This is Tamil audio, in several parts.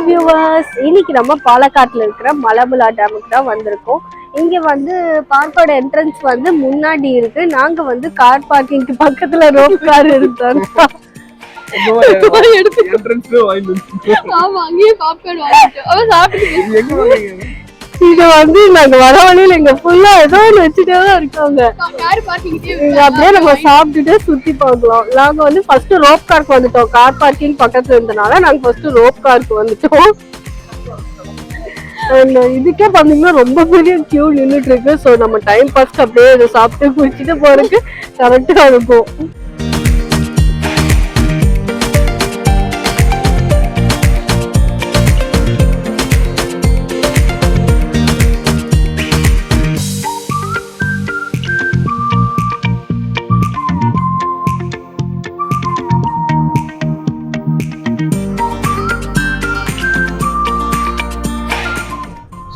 வியூவர்ஸ், இன்னைக்கு நம்ம பாலக்காட்டுல இருக்கிற மலபுலா டேமுக்கு தான் வந்திருக்கோம். இங்க வந்து பார்க்கோட என்ட்ரன்ஸ் வந்து முன்னாடி இருக்கு. நாங்க வந்து கார் பார்க்கிங்க்கு பக்கத்துல ரோப் கார் எடுத்தோம். இது வந்து நாங்க வர வழியில எங்க ஃபுல்லா ஏதோ ஒன்று வச்சுட்டே தான் இருக்காங்க. அப்படியே நம்ம சாப்பிட்டுட்டு சுத்தி பார்க்கலாம். நாங்க வந்து ஃபர்ஸ்ட் ரோப் கார்க்கு வந்துட்டோம். கார் பார்க்கிங் பக்கத்துல இருந்தனால நாங்க ஃபர்ஸ்ட் ரோப் கார்க்கு வந்துட்டோம். இதுக்கே பாத்தீங்கன்னா ரொம்ப பெரிய கியூ நின்றுட்டு இருக்கு. ஸோ நம்ம டைம் பாஸ்க்கு அப்படியே இதை சாப்பிட்டு குடிச்சிட்டு போறதுக்கு கரெக்டா இருக்கும்.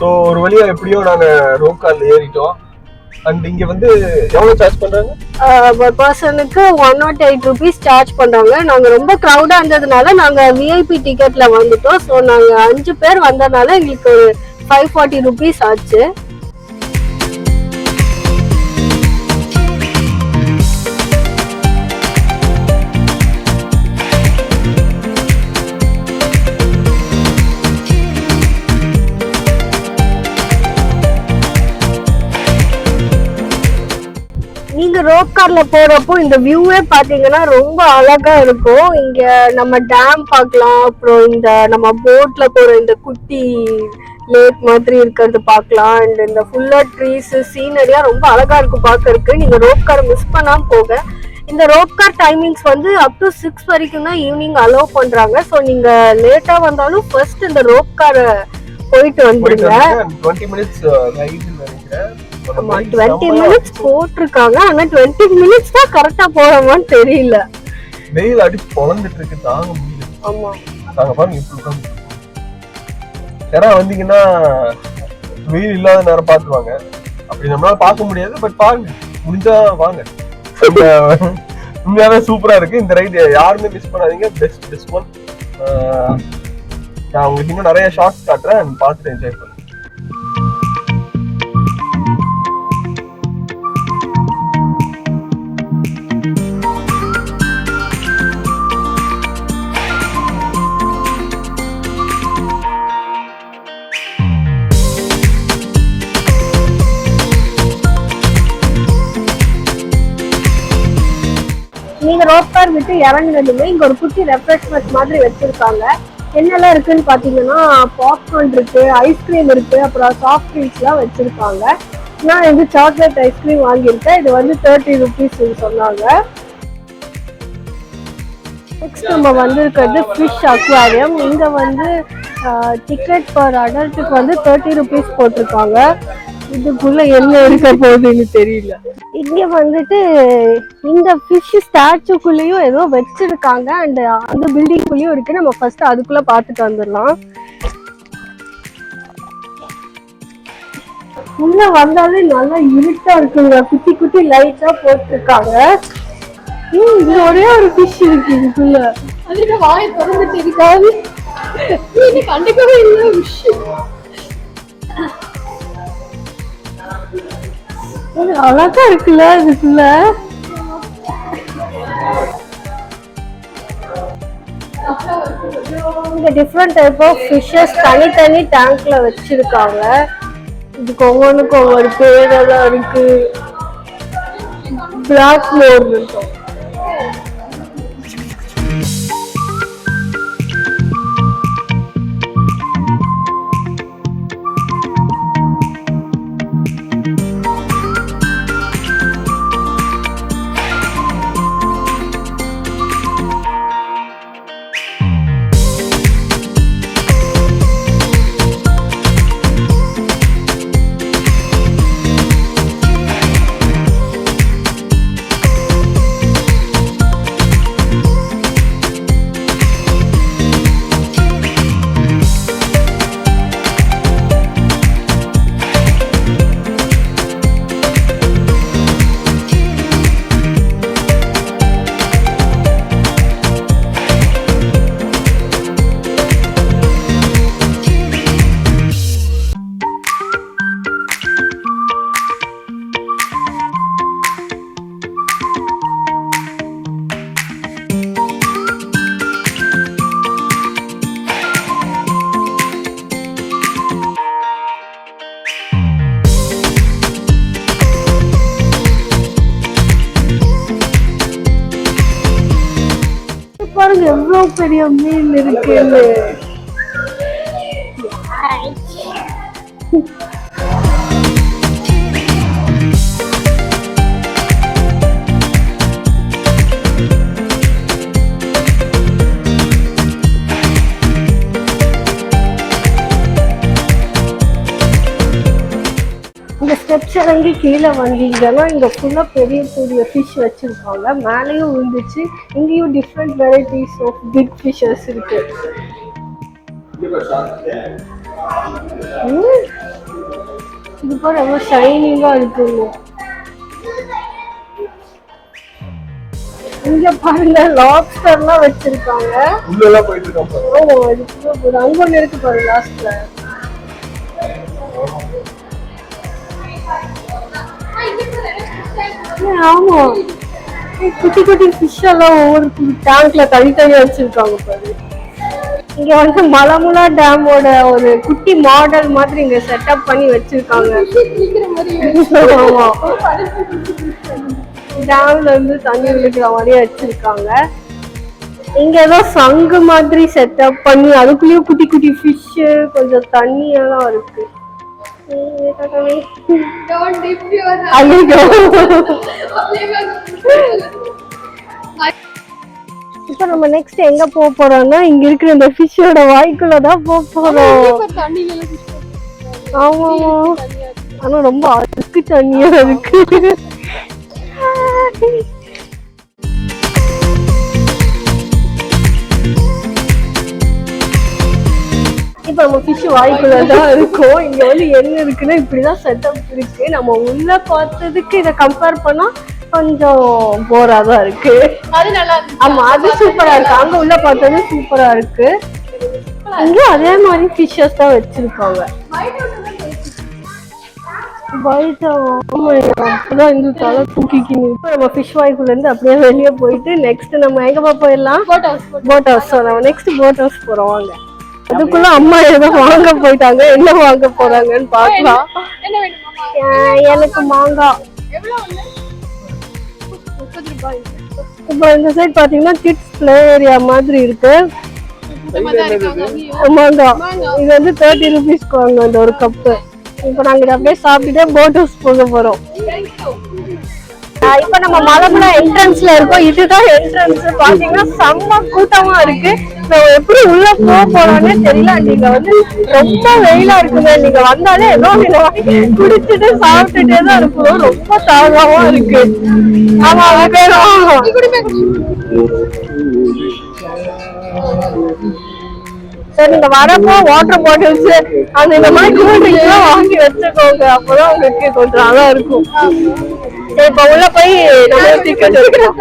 ஸோ ஒரு வழியா எப்படியோ நாங்க ரோப் கார்ல ஏறிட்டோம். அண்ட் இங்க வந்து எவ்வளவு சார்ஜ் பண்றாங்க? ஒரு பர்சனுக்கு 108 rupees சார்ஜ் பண்றாங்க. நாங்க ரொம்ப க்ரௌடா இருந்ததுனால நாங்க விஐபி டிக்கெட்ல வந்துட்டோம். ஸோ நாங்க 5 பேர் வந்ததுனால எங்களுக்கு ஒரு 540 rupees ஆச்சு. நீங்க ரோப் கார்ல போறப்போ இந்த வியூவே பாத்தீங்கன்னா ரொம்ப அழகா இருக்கும். இங்க நம்ம டேம் பார்க்கலாம், அப்புறம் இந்த நம்ம போட்ல போற இந்த குட்டி லேக் மாதிரி இருக்கிறது பார்க்கலாம். அண்ட் இந்த ஃபுல்லா ட்ரீஸ் சீனரியா ரொம்ப அழகா இருக்கும் பார்க்கறதுக்கு. நீங்க ரோப் கார் மிஸ் பண்ணாம போக. இந்த ரோப் கார் டைமிங்ஸ் வந்து அப் டு 6 வரைக்கும் தான் ஈவினிங் அலோவ் பண்றாங்க. ஸோ நீங்க லேட்டா வந்தாலும் ஃபர்ஸ்ட் இந்த ரோப் காரை போயிட்டு வந்துருங்க. 20 minutes ரைடு நினைக்கிறேன். ஆமா 20 minutes போட்டிருக்காங்க. ஆனா 20 minutes தான் கரெக்டா போறோமான்னு தெரியல. வெயில் அடிச்சு பொழந்துட்டு இருக்கு, தாங்க முடியல. ஆமா நாங்க பாருங்க இப்படி உட்காந்து. யாரா வந்தீங்கன்னா வெயில் இல்லாத நேரம் பாத்துவாங்க. அப்படி நம்மளால பார்க்க முடியாது. பட் பாருங்க, முடிஞ்சா வாங்க. உண்மையாவே சூப்பரா இருக்கு இந்த ரைடு. யாருமே மிஸ் பண்ணாதீங்க. Best one. நான் உங்களுக்கு இன்னும் நிறைய ஷார்ட்ஸ் காட்டுறேன், பார்த்துட்டு என்ஜாய் பண்ணுங்க. நீங்க ரோப் கார் விட்டு இறங்குனதுமே இங்க ஒரு குட்டி ரெஃப்ரெஷ்மெண்ட் மாதிரி வச்சிருக்காங்க. என்னெல்லாம் இருக்குன்னு பாத்தீங்கன்னா பாப்கார்ன் இருக்கு, ஐஸ்கிரீம் இருக்கு, அப்புறம் சாஃப்ட் ட்ரிங்க்ஸ் எல்லாம் வச்சிருக்காங்க. நான் வந்து சாக்லேட் ஐஸ்கிரீம் வாங்கியிருக்கேன். இது வந்து 30 rupees சொன்னாங்க. நெக்ஸ்ட் நம்ம வந்திருக்கிறது ஃபிஷ் அக்வாரியம். இங்க வந்து டிக்கெட் பர் அடல்ட்டுக்கு வந்து 30 rupees போட்டிருக்காங்க. இதுக்குள்ள என்ன இருக்க போகுதுன்னு தெரியல. இங்க வந்துட்டு இந்த ஃபிஷ் ஸ்டாச்சுக்குள்ளேயும் ஏதோ வச்சிருக்காங்க. அண்ட் அந்த பில்டிங்குள்ளேயும் இருக்கு. நம்ம ஃபர்ஸ்ட் அதுக்குள்ள பார்த்துட்டு வந்துடலாம். உள்ள வந்தாலே நல்லா இருட்டா இருக்குங்க. குட்டி குட்டி லைட்டா போட்டிருக்காங்க. இது ஒரே ஒரு ஃபிஷ் இருக்கு இதுக்குள்ள. அதுக்கு வாயை திறந்துட்டு இருக்காது. கண்டிப்பாவே இல்லை ஃபிஷ். அழகா இருக்குல்ல இதுக்குள்ள. இங்க டிஃப்ரெண்ட் டைப் ஆஃப் ஃபிஷஸ் தனித்தனி டேங்க்ல வச்சிருக்காங்க. இதுக்கு ஒவ்வொன்றுக்கு ஒவ்வொரு பேரெல்லாம் இருக்கு. பிளாக் மோர் இருக்கும். பாருங்க எவ்வளவு பெரிய மீன் இருக்குன்னு. இந்த ஸ்டெப்ஸ் இறங்கி கீழே வந்தீங்கன்னா இங்க ஃபுல்லா பெரிய பெரிய ஃபிஷ் வச்சிருக்காங்க. மேலேயும் இருந்துச்சு, இங்கேயும் different varieties of big fishes இருக்கு. இது பாரு எவ்வளவு ஷைனிங்கா இருக்குங்க. இங்க பாருங்க லாப்ஸ்டர்லாம் வச்சிருக்காங்க. உள்ளெல்லாம் போயிட்டு இருக்காங்க. ஓ இது அங்க ஒண்ணு இருக்கு பாரு லாஸ்ட்ல. ஆமா குட்டி குட்டி ஃபிஷ் எல்லாம் ஒவ்வொரு டேங்க்ல தனித்தனியா வச்சிருக்காங்க பாரு. இங்க வந்து மலமுலா டேமோட ஒரு குட்டி மாடல் மாதிரி இங்க செட்டப் பண்ணி வச்சிருக்காங்க. ஆமா டேம்ல இருந்து தண்ணி விழுக்கிற மாதிரி வச்சிருக்காங்க. இங்க ஏதோ சங்கு மாதிரி செட்டப் பண்ணி அதுக்குள்ளேயும் குட்டி குட்டி ஃபிஷ் கொஞ்சம் தண்ணி எல்லாம் இருக்கு. இப்ப நம்ம நெக்ஸ்ட் எங்க போக போறோம்னா இங்க இருக்கிற இந்த ஃபிஷ்ஷோட வாய்க்குள்ளதான் போக போறோம். ஆமா ஆனா ரொம்ப அழுக்கு தண்ணியா இருக்கு. இப்ப நம்ம ஃபிஷ் வாய்க்குள்ளதான் இருக்கோம். இங்க வந்து என்ன இருக்குன்னா இப்படிதான் செட்டப் இருக்கு. நம்ம உள்ள பார்த்ததுக்கு இதை கம்பேர் பண்ணா கொஞ்சம் போரா தான் இருக்கு. அது நல்லா இருக்கு. ஆமா அது சூப்பரா இருக்கு. அங்க உள்ள பார்த்தது சூப்பரா இருக்கு. இங்க அதே மாதிரி ஃபிஷஸ் தான் வச்சிருக்காங்க. அப்பதான் இந்த தலை தூக்கிக்கிங்க. இப்ப நம்ம ஃபிஷ் வாய்க்குள்ள இருந்து அப்படியே வெளியே போயிட்டு நெக்ஸ்ட் நம்ம எங்க போயிடலாம்? Boat house. நம்ம நெக்ஸ்ட் போட் ஹவுஸ் போறோம் வாங்க. அதுக்குள்ள அம்மா ஏதோ வாங்க போயிட்டாங்க. என்ன வாங்க போறாங்கன்னு பாக்கலாம். எனக்கு மாங்காய். இப்ப இந்த சைட் பாத்தீங்கன்னா கிட்ஸ் பிளே ஏரியா மாதிரி இருக்கு. மாங்காய் இது வந்து 30 rupees வாங்க இந்த ஒரு கப்பு. இப்ப நாங்க இதை அப்படியே சாப்பிட்டுட்டே போட் ஹவுஸ் போக போறோம். இப்ப நம்ம மலமுலா என்ட்ரன்ஸ்ல இருக்கோம். இதுதான் என்ட்ரன்ஸ். பாத்தீங்கன்னா செம்ம கூட்டமா இருக்கு. எப்படி உள்ள போக போறோம்னே தெரியல. நீங்க வந்து ரொம்ப வெயிலா இருக்குங்க. நீங்க வந்தாலே ஏதோ குடிச்சிட்டு சாப்பிட்டுட்டே தான் இருக்கணும். ரொம்ப தாகமா இருக்கு. ஆமா சரி நீங்க வரப்போ வாட்டர் பாட்டில்ஸ் அந்த இந்த மாதிரி கூல் ட்ரிங்க்ஸ் எல்லாம் வாங்கி வச்சுக்கோங்க. அப்பதான் உங்களுக்கு கொஞ்சம் நல்லா இருக்கும். சரி இப்ப உள்ள போய் நம்ம டிக்கெட் எடுக்கிறோம்.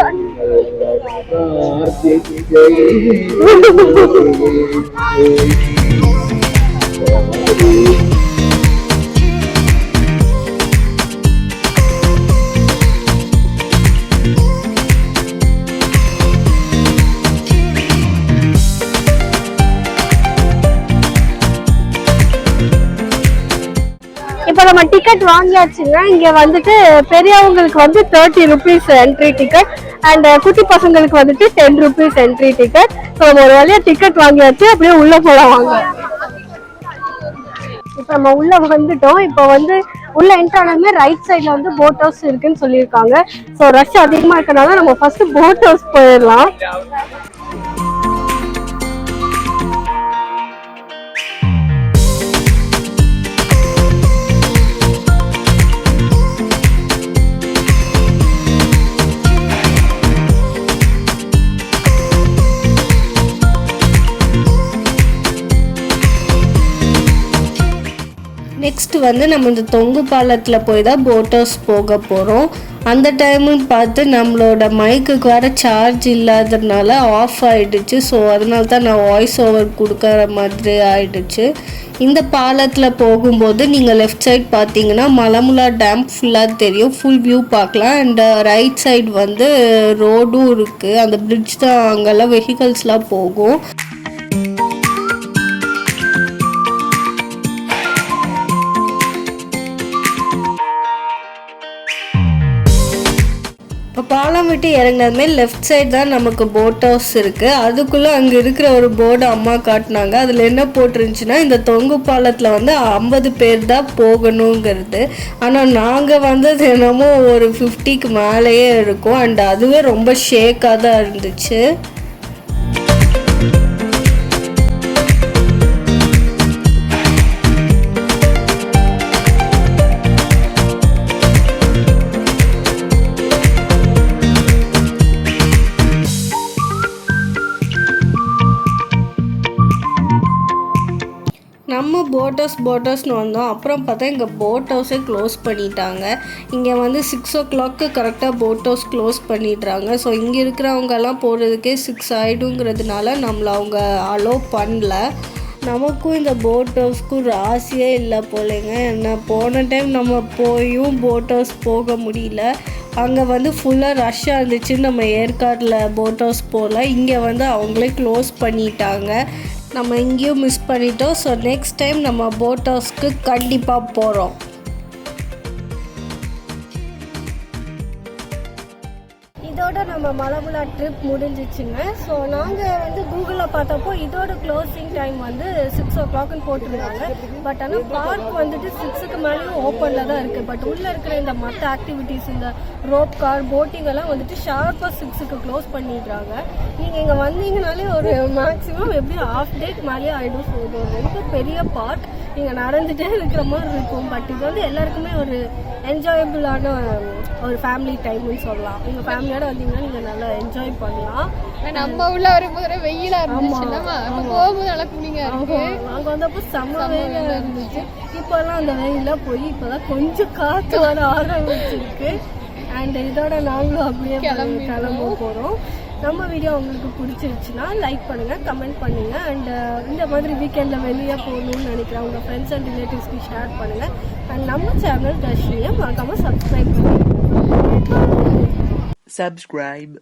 இப்ப நம்ம டிக்கெட் வாங்கியாச்சுங்க. இங்க வந்துட்டு பெரியவங்களுக்கு வந்து 30 rupees என்ட்ரி டிக்கெட் அண்ட் குட்டி பசங்களுக்கு வந்துட்டு 10 rupees என்ட்ரி டிக்கெட். ஸோ நம்ம ஒரு வழியா டிக்கெட் வாங்கியாச்சு. அப்படியே உள்ள போலாம் வாங்க. இப்ப நம்ம உள்ள வந்துட்டோம். இப்ப வந்து உள்ள என்ட்ரு ஆனதுமே ரைட் சைட்ல வந்து போட் ஹவுஸ் இருக்குன்னு சொல்லியிருக்காங்க. ஸோ ரஷ் அதிகமா இருக்கனால நம்ம ஃபர்ஸ்ட் போட் ஹவுஸ் போயிடலாம். நெக்ஸ்ட் வந்து நம்ம இந்த தொங்கு பாலத்தில் போய் தான் போட் ஹவுஸ் போக போகிறோம். அந்த டைமுன்னு பார்த்து நம்மளோட மைக்குக்கு வர சார்ஜ் இல்லாததுனால ஆஃப் ஆகிடுச்சு. ஸோ அதனால தான் நான் வாய்ஸ் ஓவர் கொடுக்குற மாதிரி ஆயிடுச்சு. இந்த பாலத்தில் போகும்போது நீங்கள் லெஃப்ட் சைட் பார்த்தீங்கன்னா மலமுலா டேம் ஃபுல்லாக தெரியும். ஃபுல் வியூ பார்க்கலாம். அண்ட் ரைட் சைடு வந்து ரோடும் இருக்குது. அந்த பிரிட்ஜ் தான் அங்கெல்லாம் வெஹிக்கல்ஸ்லாம் போகும். இப்போ பாலம் விட்டு இறங்கினதுமே லெஃப்ட் சைடு தான் நமக்கு போட் ஹவுஸ் இருக்குது. அதுக்குள்ளே அங்கே இருக்கிற ஒரு போர்டு அம்மா காட்டினாங்க. அதில் என்ன போட்டிருந்துச்சுன்னா இந்த தொங்கு பாலத்தில் வந்து 50 பேர் தான் போகணுங்கிறது. ஆனால் நாங்கள் வந்தது என்னமோ ஒரு 50க்கு மேலேயே இருக்கும். அண்ட் அதுவே ரொம்ப ஷேக்காக தான் இருந்துச்சு. நம்ம போட் ஹவுஸ்னு வந்தோம். அப்புறம் பார்த்தா இங்கே போட் ஹவுஸே க்ளோஸ் பண்ணிட்டாங்க. இங்கே வந்து 6 o'clock கரெக்டாக போட் ஹவுஸ் க்ளோஸ் பண்ணிடுறாங்க. ஸோ இங்கே இருக்கிறவங்கெல்லாம் போகிறதுக்கே 6 ஆகிடுங்கிறதுனால நம்மளை அவங்க அலோவ் பண்ணல. நமக்கும் இந்த போட் ஹவுஸ்க்கும் ராசியே இல்லை போலேங்க. என்ன போன டைம் நம்ம போயும் போட் ஹவுஸ் போக முடியல. அங்கே வந்து ஃபுல்லாக ரஷ்ஷாக இருந்துச்சுன்னு நம்ம ஏற்காட்டில் போட் ஹவுஸ் போகல. இங்கே வந்து அவங்களே க்ளோஸ் பண்ணிட்டாங்க. நம்ம இங்கேயும் மிஸ் பண்ணிட்டோம். ஸோ நெக்ஸ்ட் டைம் நம்ம போட் ஹவுஸ்க்கு கண்டிப்பாக போகிறோம். இதோட நம்ம மலபுலா ட்ரிப் முடிஞ்சிச்சுங்க. ஸோ நாங்கள் வந்து கூகுளில் பார்த்தப்போ இதோட க்ளோசிங் டைம் வந்து 6 o'clock போட்டிருந்தாங்க. பட் ஆனால் பார்க் வந்துட்டு 6க்கு மேலேயும் ஓப்பனில் தான் இருக்குது. பட் உள்ளே இருக்கிற இந்த மற்ற ஆக்டிவிட்டீஸ், இந்த ரோப் கார், போட்டிங் எல்லாம் வந்துட்டு ஷார்ப்பாக 6க்கு க்ளோஸ் பண்ணிடுறாங்க. நீங்கள் இங்கே வந்தீங்கனாலே ஒரு மேக்ஸிமம் எப்படியும் ½ டே மேலேயே ஆகிடும். ஸோ இது ரொம்ப பெரிய பார்க். நீங்கள் நடந்துகிட்டே இருக்கிற மாதிரி இருக்கும். பட் இது வந்து எல்லாருக்குமே ஒரு என்ஜாயபிளான ஒரு ஃபேமிலி டைம்னு சொல்லலாம். உங்கள் ஃபேமிலியோட வந்தீங்கன்னா நீங்கள் நல்லா என்ஜாய் பண்ணலாம். நம்ம உள்ள வரும்போது வெயிலா இருந்துச்சு, போகும்போது நல்லா கூலிங்கா இருக்கு. நாங்க வந்தப்போ செம்ம வெயிலா இருந்துச்சு. இப்பெல்லாம் அந்த வெயிலாம் போய் இப்பதான் கொஞ்சம் காத்து வர ஆரம்பிச்சிருக்கு. அண்ட் இதோட நாங்களும் அப்படியே கிளம்ப போறோம். நம்ம வீடியோ உங்களுக்கு பிடிச்சிருச்சுன்னா லைக் பண்ணுங்க, கமெண்ட் பண்ணுங்க. அண்ட் இந்த மாதிரி வீக்கெண்ட்ல வெளியே போகணும்னு நினைக்கிறேன் உங்க ஃப்ரெண்ட்ஸ் அண்ட் ரிலேட்டிவ்ஸ்க்கு ஷேர் பண்ணுங்க. அண்ட் நம்ம சேனல் தர்ஷினியை மறக்காம சப்ஸ்கிரைப் பண்ணுங்க. Subscribe.